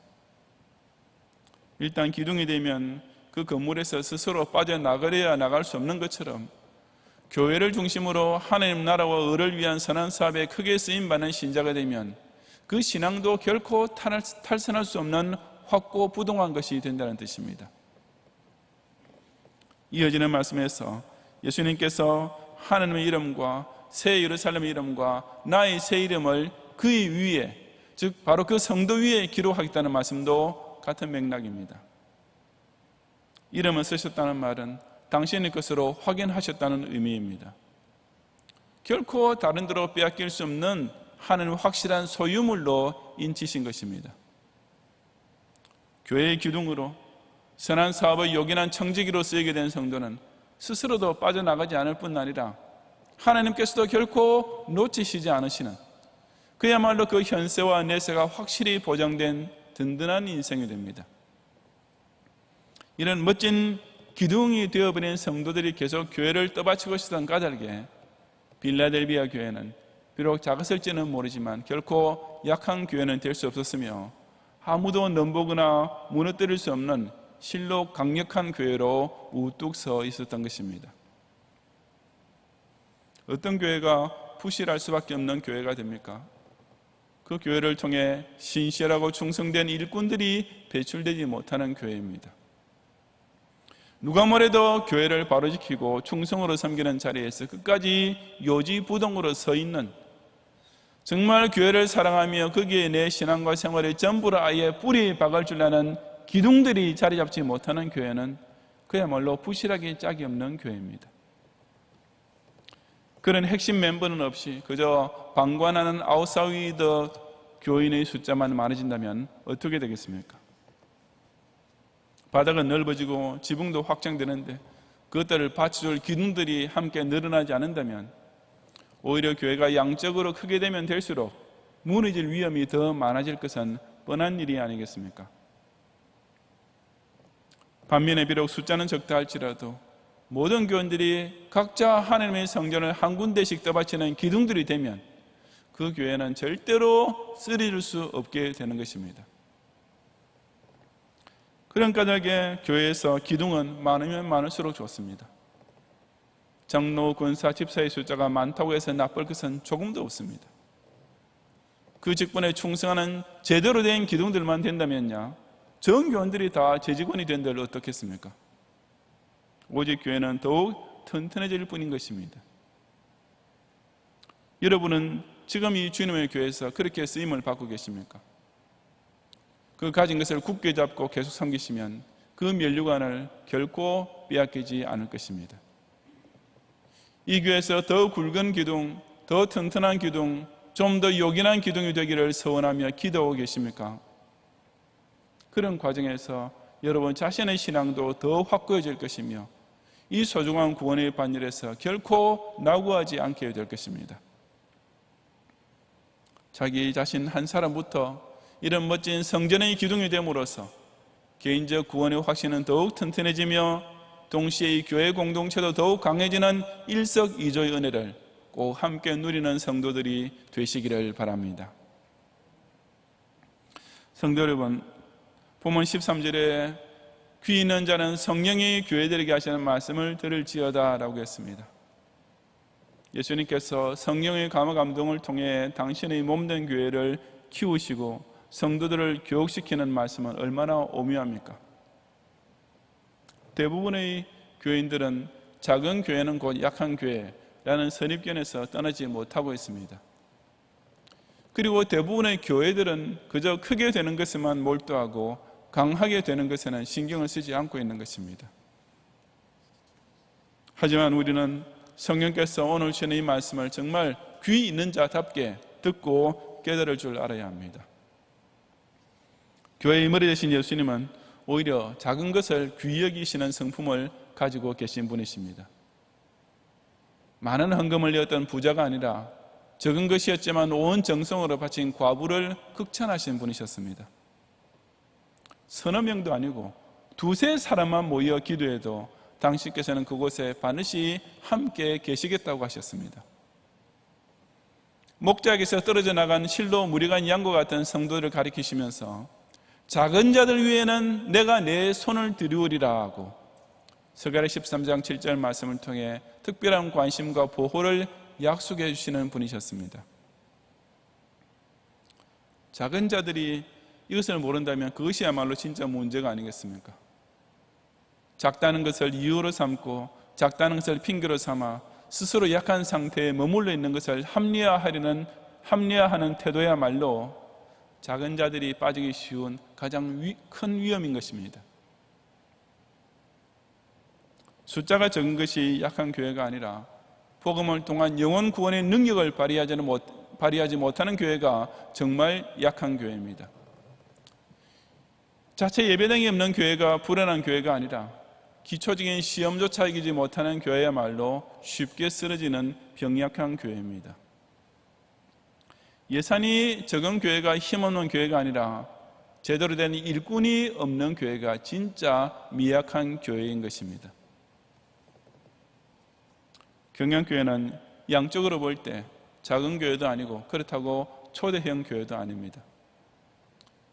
일단 기둥이 되면 그 건물에서 스스로 빠져나가려야 나갈 수 없는 것처럼 교회를 중심으로 하나님 나라와 의를 위한 선한 사업에 크게 쓰임받는 신자가 되면 그 신앙도 결코 탈선할 수 없는 확고부동한 것이 된다는 뜻입니다. 이어지는 말씀에서 예수님께서 하나님의 이름과 새 예루살렘의 이름과 나의 새 이름을 그 위에, 즉 바로 그 성도 위에 기록하겠다는 말씀도 같은 맥락입니다. 이름을 쓰셨다는 말은 당신의 것으로 확인하셨다는 의미입니다. 결코 다른 데로 빼앗길 수 없는 하나님의 확실한 소유물로 인치신 것입니다. 교회의 기둥으로 선한 사업의 요긴한 청지기로 쓰이게 된 성도는 스스로도 빠져나가지 않을 뿐 아니라 하나님께서도 결코 놓치시지 않으시는 그야말로 그 현세와 내세가 확실히 보장된 든든한 인생이 됩니다. 이런 멋진 기둥이 되어버린 성도들이 계속 교회를 떠받치고 있었던 까닭에 빌라델비아 교회는 비록 작았을지는 모르지만 결코 약한 교회는 될 수 없었으며 아무도 넘보거나 무너뜨릴 수 없는 실로 강력한 교회로 우뚝 서 있었던 것입니다. 어떤 교회가 부실할 수밖에 없는 교회가 됩니까? 그 교회를 통해 신실하고 충성된 일꾼들이 배출되지 못하는 교회입니다. 누가 뭐래도 교회를 바로 지키고 충성으로 섬기는 자리에서 끝까지 요지부동으로 서 있는, 정말 교회를 사랑하며 거기에 내 신앙과 생활의 전부를 아예 뿌리 박을 줄 아는 기둥들이 자리 잡지 못하는 교회는 그야말로 부실하기 짝이 없는 교회입니다. 그런 핵심 멤버는 없이 그저 방관하는 아웃사이더 교인의 숫자만 많아진다면 어떻게 되겠습니까? 바닥은 넓어지고 지붕도 확장되는데 그것들을 받쳐줄 기둥들이 함께 늘어나지 않는다면 오히려 교회가 양적으로 크게 되면 될수록 무너질 위험이 더 많아질 것은 뻔한 일이 아니겠습니까? 반면에 비록 숫자는 적다 할지라도 모든 교인들이 각자 하나님의 성전을 한 군데씩 떠받치는 기둥들이 되면 그 교회는 절대로 쓰러질 수 없게 되는 것입니다. 그런 까닭에 교회에서 기둥은 많으면 많을수록 좋습니다. 장로, 권사, 집사의 숫자가 많다고 해서 나쁠 것은 조금도 없습니다. 그 직분에 충성하는 제대로 된 기둥들만 된다면요, 전 교원들이 다 재직원이 된들 어떻겠습니까? 오직 교회는 더욱 튼튼해질 뿐인 것입니다. 여러분은 지금 이 주님의 교회에서 그렇게 쓰임을 받고 계십니까? 그 가진 것을 굳게 잡고 계속 섬기시면 그 면류관을 결코 빼앗기지 않을 것입니다. 이 교회에서 더 굵은 기둥, 더 튼튼한 기둥, 좀 더 요긴한 기둥이 되기를 소원하며 기도하고 계십니까? 그런 과정에서 여러분 자신의 신앙도 더 확고해질 것이며 이 소중한 구원의 반열에서 결코 낙오하지 않게 될 것입니다. 자기 자신 한 사람부터 이런 멋진 성전의 기둥이 됨으로써 개인적 구원의 확신은 더욱 튼튼해지며 동시에 이 교회 공동체도 더욱 강해지는 일석이조의 은혜를 꼭 함께 누리는 성도들이 되시기를 바랍니다. 성도 여러분, 본문 13절에 귀 있는 자는 성령이 교회들에게 하시는 말씀을 들을지어다 라고 했습니다. 예수님께서 성령의 감화 감동을 통해 당신의 몸된 교회를 키우시고 성도들을 교육시키는 말씀은 얼마나 오묘합니까? 대부분의 교인들은 작은 교회는 곧 약한 교회라는 선입견에서 떠나지 못하고 있습니다. 그리고 대부분의 교회들은 그저 크게 되는 것에만 몰두하고 강하게 되는 것에는 신경을 쓰지 않고 있는 것입니다. 하지만 우리는 성령께서 오늘 주시는 이 말씀을 정말 귀 있는 자답게 듣고 깨달을 줄 알아야 합니다. 교회의 머리 되신 예수님은 오히려 작은 것을 귀히 여기시는 성품을 가지고 계신 분이십니다. 많은 헌금을 내었던 부자가 아니라 적은 것이었지만 온 정성으로 바친 과부를 극찬하신 분이셨습니다. 서너 명도 아니고 두세 사람만 모여 기도해도 당신께서는 그곳에 반드시 함께 계시겠다고 하셨습니다. 목자에게서 떨어져 나간 실로 무리간 양과 같은 성도들을 가리키시면서 작은 자들 위에는 내가 내 손을 들이우리라 하고 스가랴 13장 7절 말씀을 통해 특별한 관심과 보호를 약속해 주시는 분이셨습니다. 작은 자들이 이것을 모른다면 그것이야말로 진짜 문제가 아니겠습니까? 작다는 것을 이유로 삼고 작다는 것을 핑계로 삼아 스스로 약한 상태에 머물러 있는 것을 합리화하는 태도야말로 작은 자들이 빠지기 쉬운 가장 큰 위험인 것입니다. 숫자가 적은 것이 약한 교회가 아니라 복음을 통한 영혼 구원의 능력을 발휘하지 못하는 교회가 정말 약한 교회입니다. 자체 예배당이 없는 교회가 불안한 교회가 아니라 기초적인 시험조차 이기지 못하는 교회야말로 쉽게 쓰러지는 병약한 교회입니다. 예산이 적은 교회가 힘없는 교회가 아니라 제대로 된 일꾼이 없는 교회가 진짜 미약한 교회인 것입니다. 경양교회는 양적으로 볼 때 작은 교회도 아니고 그렇다고 초대형 교회도 아닙니다.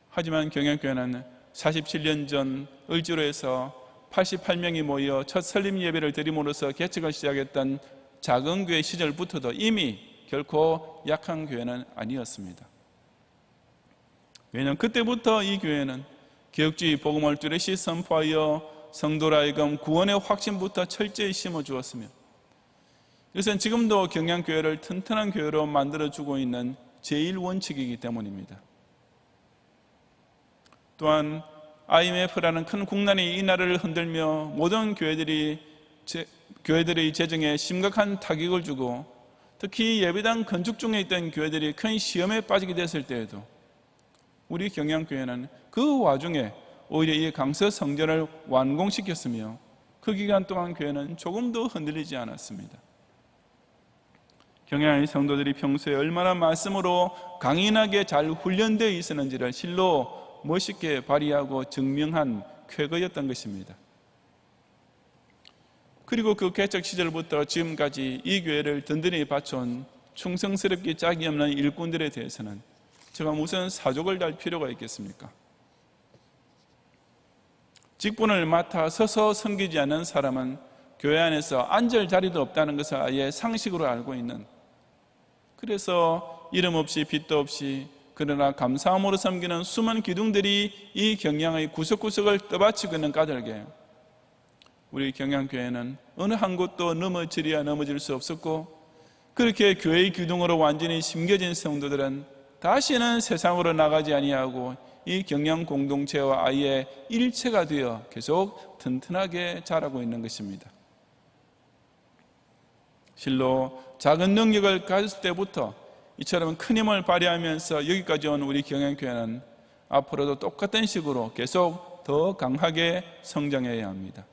하지만 경양교회는 47년 전 을지로에서 88명이 모여 첫 설립 예배를 드림으로써 개척을 시작했던 작은 교회 시절부터도 이미 결코 약한 교회는 아니었습니다. 왜냐하면 그때부터 이 교회는 개혁주의 복음을 뚜렷이 선포하여 성도로 하여금 구원의 확신부터 철저히 심어주었으며, 이것은 지금도 경양교회를 튼튼한 교회로 만들어주고 있는 제1원칙이기 때문입니다. 또한 IMF라는 큰 국난이 이 나라를 흔들며 모든 교회들의 재정에 심각한 타격을 주고, 특히 예배당 건축 중에 있던 교회들이 큰 시험에 빠지게 됐을 때에도 우리 경양교회는 그 와중에 오히려 이 강서 성전을 완공시켰으며, 그 기간 동안 교회는 조금도 흔들리지 않았습니다. 경양의 성도들이 평소에 얼마나 말씀으로 강인하게 잘 훈련되어 있었는지를 실로 멋있게 발휘하고 증명한 쾌거였던 것입니다. 그리고 그 개척 시절부터 지금까지 이 교회를 든든히 바쳐온 충성스럽게 짝이 없는 일꾼들에 대해서는 제가 무슨 사족을 달 필요가 있겠습니까? 직분을 맡아 서서 섬기지 않는 사람은 교회 안에서 앉을 자리도 없다는 것을 아예 상식으로 알고 있는, 그래서 이름 없이 빚도 없이 그러나 감사함으로 섬기는 수많은 기둥들이 이 경양의 구석구석을 떠받치고 있는 까닭에 우리 경양교회는 어느 한 곳도 넘어지려야 넘어질 수 없었고, 그렇게 교회의 기둥으로 완전히 심겨진 성도들은 다시는 세상으로 나가지 아니하고 이 경양 공동체와 아예 일체가 되어 계속 튼튼하게 자라고 있는 것입니다. 실로 작은 능력을 가졌을 때부터 이처럼 큰 힘을 발휘하면서 여기까지 온 우리 경양교회는 앞으로도 똑같은 식으로 계속 더 강하게 성장해야 합니다.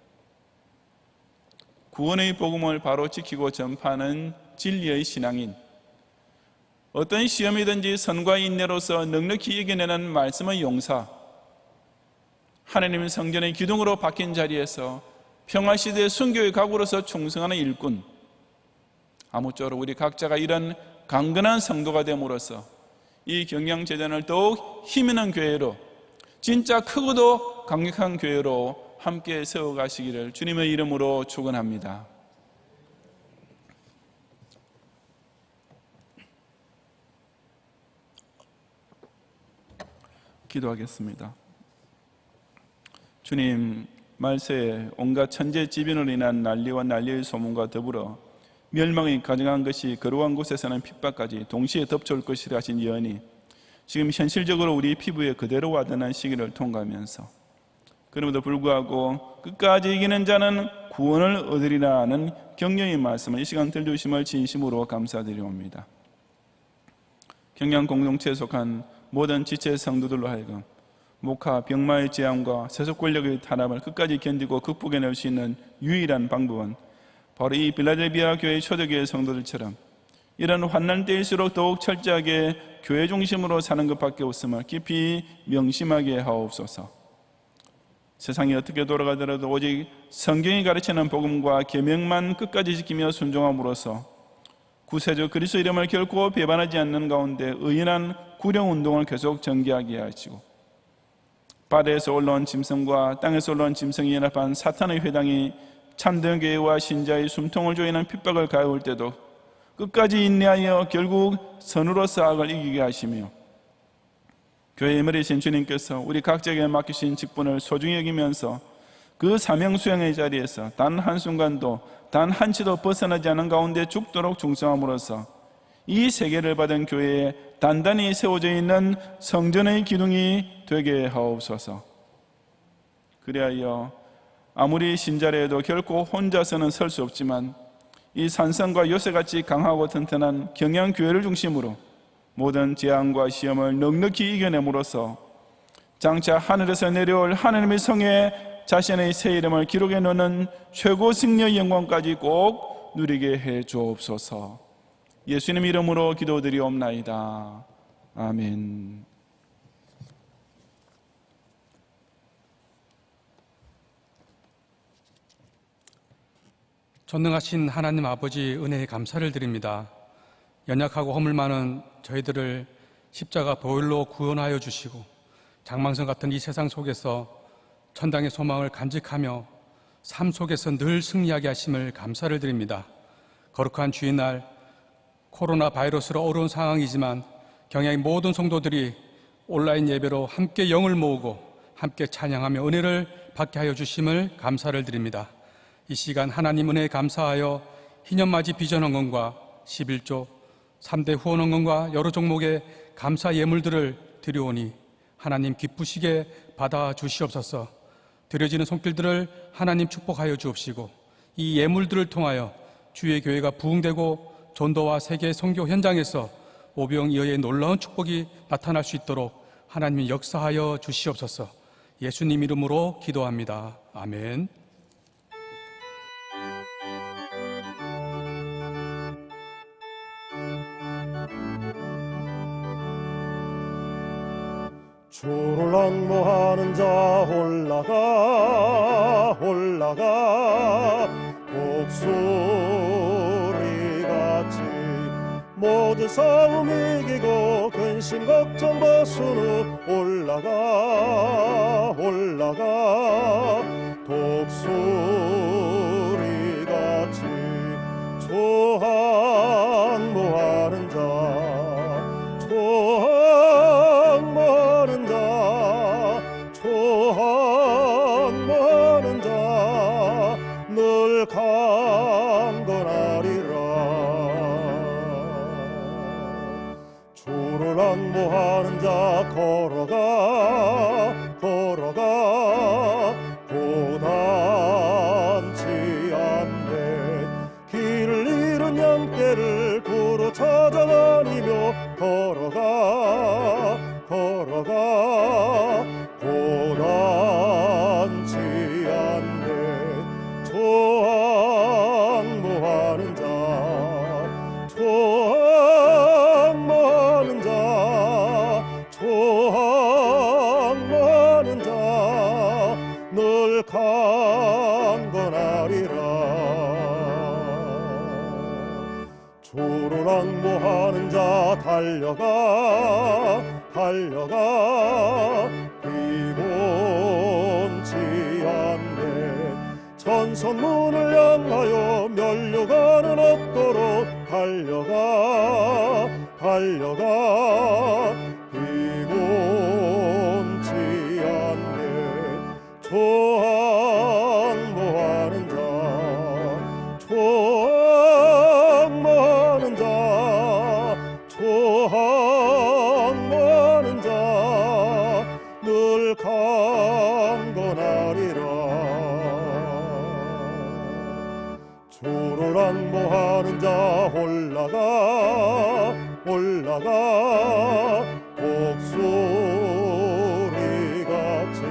구원의 복음을 바로 지키고 전파하는 진리의 신앙인, 어떤 시험이든지 선과 인내로서 넉넉히 이겨내는 말씀의 용사, 하나님의 성전의 기둥으로 박힌 자리에서 평화시대의 순교의 각오로서 충성하는 일꾼, 아무쪼록 우리 각자가 이런 강건한 성도가 됨으로써 이 경양재단을 더욱 힘있는 교회로, 진짜 크고도 강력한 교회로 함께 세워가시기를 주님의 이름으로 축원합니다. 기도하겠습니다. 주님, 말세에 온갖 천재지변으로 인한 난리와 난리의 소문과 더불어 멸망이 가증한 것이 거룩한 곳에서는 핍박까지 동시에 덮쳐올 것이라 하신 예언이 지금 현실적으로 우리 피부에 그대로 와닿는 시기를 통과하면서, 그럼에도 불구하고 끝까지 이기는 자는 구원을 얻으리라 하는 격려의 말씀을 이 시간 들려주심을 진심으로 감사드리옵니다. 경양 공동체에 속한 모든 지체 성도들로 하여금 목화, 병마의 재앙과 세속 권력의 탄압을 끝까지 견디고 극복해낼 수 있는 유일한 방법은 바로 이 빌라델비아 교회 초대교회 성도들처럼 이런 환난 때일수록 더욱 철저하게 교회 중심으로 사는 것밖에 없음을 깊이 명심하게 하옵소서. 세상이 어떻게 돌아가더라도 오직 성경이 가르치는 복음과 계명만 끝까지 지키며 순종함으로써 구세주 그리스도 이름을 결코 배반하지 않는 가운데 의인한 구령운동을 계속 전개하게 하시고, 바다에서 올라온 짐승과 땅에서 올라온 짐승이 연합한 사탄의 회당이 참된 교회와 신자의 숨통을 조이는 핍박을 가해올 때도 끝까지 인내하여 결국 선으로서 악을 이기게 하시며, 교회의 머리신 주님께서 우리 각자에게 맡기신 직분을 소중히 여기면서 그 사명 수행의 자리에서 단 한순간도 단 한치도 벗어나지 않은 가운데 죽도록 충성함으로써 이 세계를 받은 교회에 단단히 세워져 있는 성전의 기둥이 되게 하옵소서. 그리하여 아무리 신자라 해도 결코 혼자서는 설 수 없지만 이 산성과 요새같이 강하고 튼튼한 경양교회를 중심으로 모든 재앙과 시험을 넉넉히 이겨냄으로써 장차 하늘에서 내려올 하나님의 성에 자신의 새 이름을 기록해 놓는 최고 승리의 영광까지 꼭 누리게 해 주옵소서. 예수님 이름으로 기도드리옵나이다. 아멘. 전능하신 하나님 아버지 은혜에 감사를 드립니다. 연약하고 허물 많은 저희들을 십자가 보혈로 구원하여 주시고 장망성 같은 이 세상 속에서 천당의 소망을 간직하며 삶 속에서 늘 승리하게 하심을 감사를 드립니다. 거룩한 주일날 코로나 바이러스로 어려운 상황이지만 경야의 모든 성도들이 온라인 예배로 함께 영을 모으고 함께 찬양하며 은혜를 받게 하여 주심을 감사를 드립니다. 이 시간 하나님 은혜에 감사하여 희년맞이 비전헌금과 11조 3대 후원헌금과 여러 종목의 감사 예물들을 드려오니 하나님 기쁘시게 받아 주시옵소서. 드려지는 손길들을 하나님 축복하여 주옵시고 이 예물들을 통하여 주의 교회가 부흥되고 전도와 세계 선교 현장에서 오병이어의 놀라운 축복이 나타날 수 있도록 하나님이 역사하여 주시옵소서. 예수님 이름으로 기도합니다. 아멘. 주를 앙모하는 자 올라가 독수리같이 모든 싸움 이기고 근심 걱정 벗은 후 올라가 독수리같이 주 앙모하는 자 늘 강건하리라. 주를 앙모하는 자 걸어가 고단치 않네. 길을 잃은 양떼를 두루 찾아다니며 걸어가 고단치 않네. 앙모하는 자 늘 강건하리라. 주를 앙모하는 자 달려가 비곤치 않네. 전선문을 향하여 면류관은 없도록 달려가 비곤치 않네. 주 앙모하는 자 늘 강건하리라. 주를 앙모하는 자 올라가 독수리같이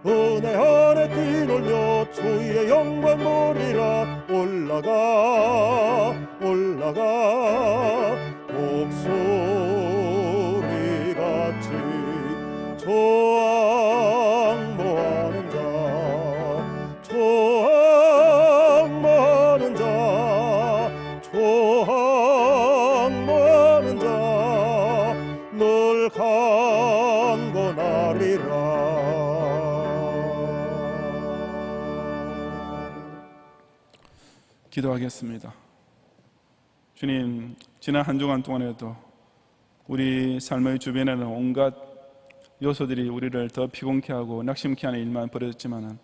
은혜 안에 뛰놀며 주의 영광 보리라. 올라가 독수리같이 주 앙모하는 자 늘 강건하리라. 기도하겠습니다. 주님, 지난 한 주간 동안에도 우리 삶의 주변에는 온갖 요소들이 우리를 더 피곤케 하고 낙심케 하는 일만 벌어졌지만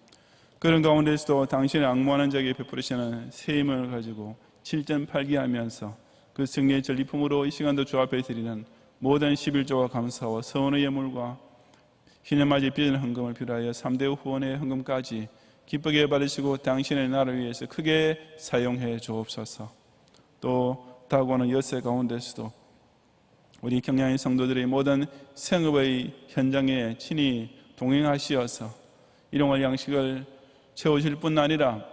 그런 가운데서도 당신의 앙모하는 자에게 베푸시는 새 힘을 가지고 7.8기하면서 그 승리의 전리품으로 이 시간도 주 앞에 드리는 모든 11조와 감사와 서원의 예물과 희년맞이 빚은 헌금을 비롯하여 3대 후원의 헌금까지 기쁘게 받으시고 당신의 나라를 위해서 크게 사용해 주옵소서. 또 다가오는 엿새 가운데서도 우리 경양의 성도들의 모든 생업의 현장에 친히 동행하시어서 일용할 양식을 채우실 뿐 아니라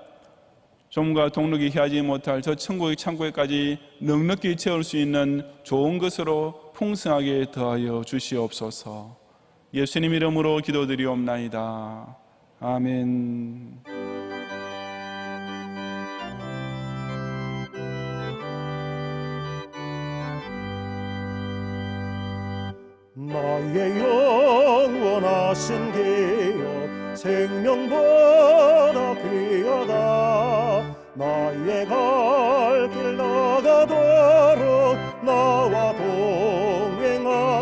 좀과 동력이 해하지 못할 저 천국의 창고에까지 넉넉히 채울 수 있는 좋은 것으로 풍성하게 더하여 주시옵소서. 예수님 이름으로 기도드리옵나이다. 아멘. 나의 영원하신 기여 생명보다 귀하다. 나의 갈 길 나가도록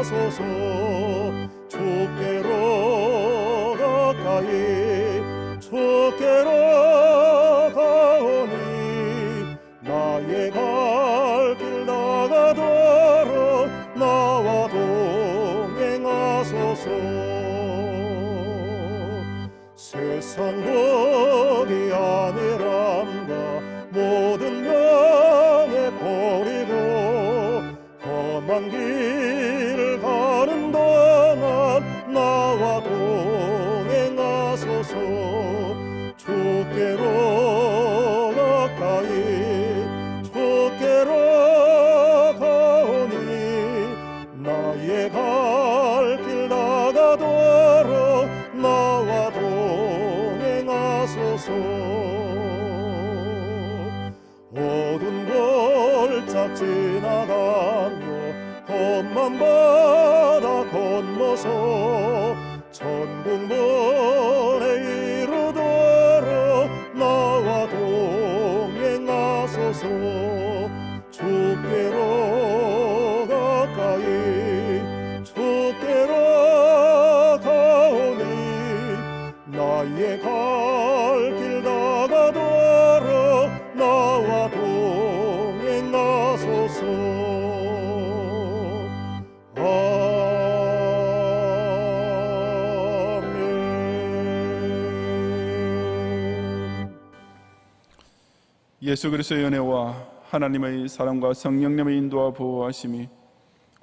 행하소서. 주께로 가까이 주께로 가오니 나의 갈 길 나가도록 나와 동행하소서. 세상 복이 아니란가 모든 명예 버리고 험한 길 가는 동안 나와 동행하소서. 주께로 가까이 주께로 가오니 나의 갈 길 나가도록 나와 동행하소서. 어두운 골짝 지나가며 험한 바다 건너서 천국문에 이르도록 나와 동행하소서. 주께로 가까이 주께로 가오니 나의 갈 길 나가도록 나와 동행하소서. 예수 그리스도의 은혜와 하나님의 사랑과 성령님의 인도와 보호하심이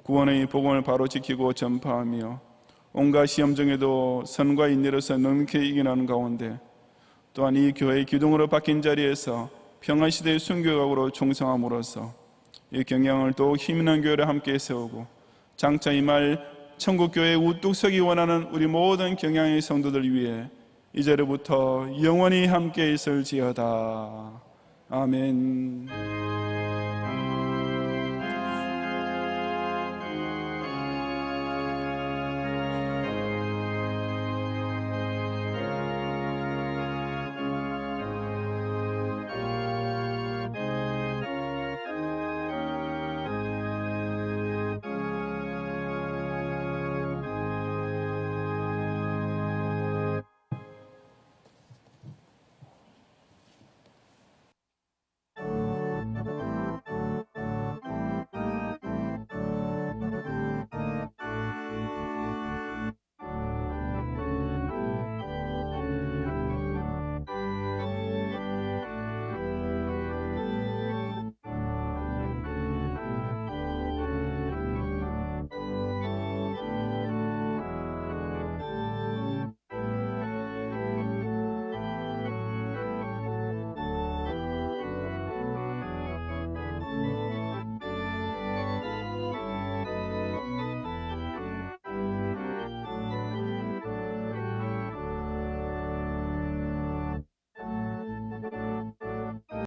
구원의 복음을 바로 지키고 전파하며 온갖 시험 중에도 선과 인내로서 능쾌히 이겨나는 가운데 또한 이 교회의 기둥으로 박힌 자리에서 평화시대의 순교각으로 충성함으로써 이 경향을 더욱 힘있는 교회를 함께 세우고 장차 이 말 천국교회에 우뚝 서기 원하는 우리 모든 경향의 성도들 위해 이제로부터 영원히 함께 있을지어다. 아멘.